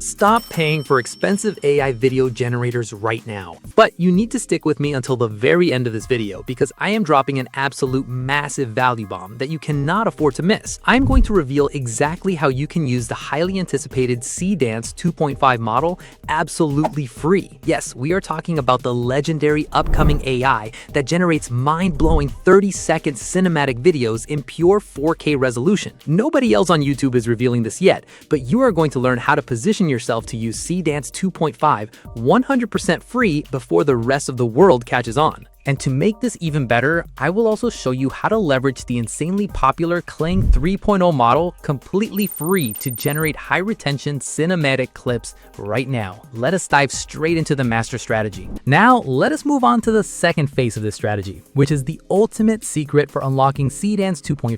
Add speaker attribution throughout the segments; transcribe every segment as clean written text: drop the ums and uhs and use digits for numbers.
Speaker 1: Stop paying for expensive AI video generators right now. But you need to stick with me until the very end of this video because I am dropping an absolute massive value bomb that you cannot afford to miss. I'm going to reveal exactly how you can use the highly anticipated Seedance 2.5 model absolutely free. Yes, we are talking about the legendary upcoming AI that generates mind-blowing 30-second cinematic videos in pure 4K resolution. Nobody else on YouTube is revealing this yet, but you are going to learn how to position yourself to use Seedance 2.5 100% free before the rest of the world catches on. And to make this even better, I will also show you how to leverage the insanely popular Kling 3.0 model completely free to generate high-retention cinematic clips right now. Let us dive straight into the master strategy. Now, let us move on to the second phase of this strategy, which is the ultimate secret for unlocking Seedance 2.5,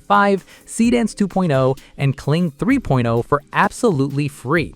Speaker 1: Seedance 2.0, and Kling 3.0 for absolutely free.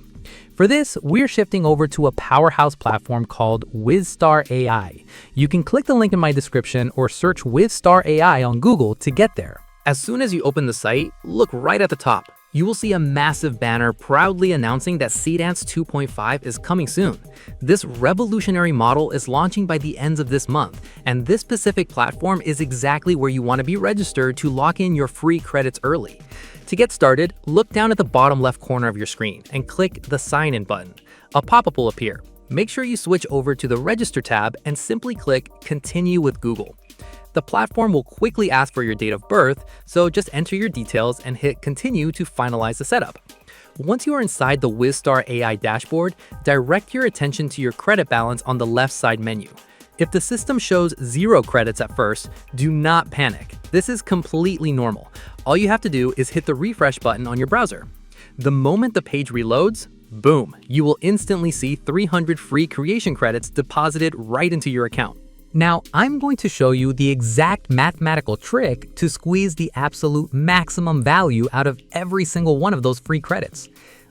Speaker 1: For this, we're shifting over to a powerhouse platform called Wizstar AI. You can click the link in my description or search Wizstar AI on Google to get there. As soon as you open the site, look right at the top. You will see a massive banner proudly announcing that Seedance 2.5 is coming soon. This revolutionary model is launching by the end of this month, and this specific platform is exactly where you want to be registered to lock in your free credits early. To get started, look down at the bottom left corner of your screen and click the Sign In button. A pop-up will appear. Make sure you switch over to the Register tab and simply click Continue with Google. The platform will quickly ask for your date of birth, so just enter your details and hit Continue to finalize the setup. Once you are inside the Wizstar AI dashboard, direct your attention to your credit balance on the left side menu. If the system shows 0 credits at first, do not panic. This is completely normal. All you have to do is hit the refresh button on your browser. The moment the page reloads, boom, you will instantly see 300 free creation credits deposited right into your account. Now, I'm going to show you the exact mathematical trick to squeeze the absolute maximum value out of every single one of those free credits.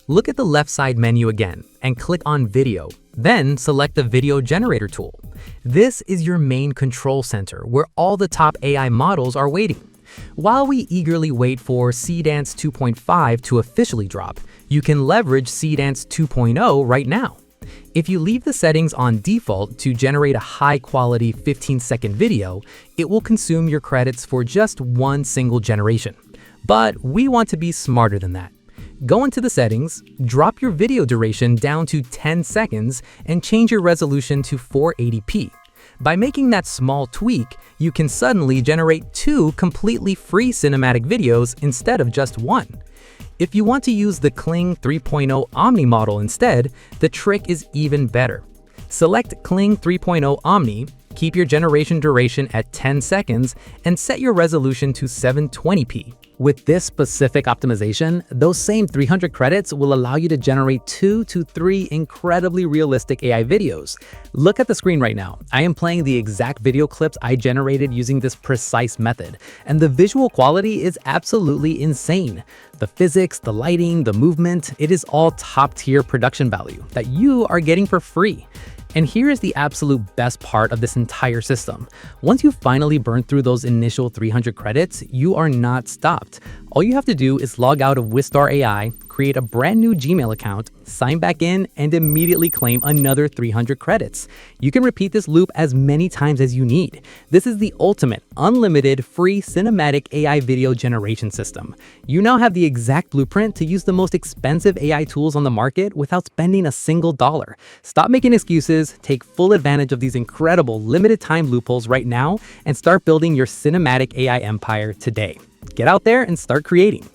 Speaker 1: Look at the left side menu again and click on Video. Then select the Video Generator tool. This is your main control center where all the top AI models are waiting. While we eagerly wait for Seedance 2.5 to officially drop, you can leverage Seedance 2.0 right now. If you leave the settings on default to generate a high-quality 15-second video, it will consume your credits for just one single generation. But we want to be smarter than that. Go into the settings, drop your video duration down to 10 seconds, and change your resolution to 480p. By making that small tweak, you can suddenly generate 2 completely free cinematic videos instead of just one. If you want to use the Kling 3.0 Omni model instead, the trick is even better. Select Kling 3.0 Omni, keep your generation duration at 10 seconds, and set your resolution to 720p. With this specific optimization, those same 300 credits will allow you to generate 2 to 3 incredibly realistic AI videos. Look at the screen right now. I am playing the exact video clips I generated using this precise method, and the visual quality is absolutely insane. The physics, the lighting, the movement, it is all top-tier production value that you are getting for free. And here is the absolute best part of this entire system. Once you finally burn through those initial 300 credits, you are not stopped. All you have to do is log out of Wizstar AI, create a brand new Gmail account, sign back in, and immediately claim another 300 credits. You can repeat this loop as many times as you need. This is the ultimate, unlimited, free cinematic AI video generation system. You now have the exact blueprint to use the most expensive AI tools on the market without spending a single dollar. Stop making excuses, take full advantage of these incredible limited time loopholes right now, and start building your cinematic AI empire today. Get out there and start creating.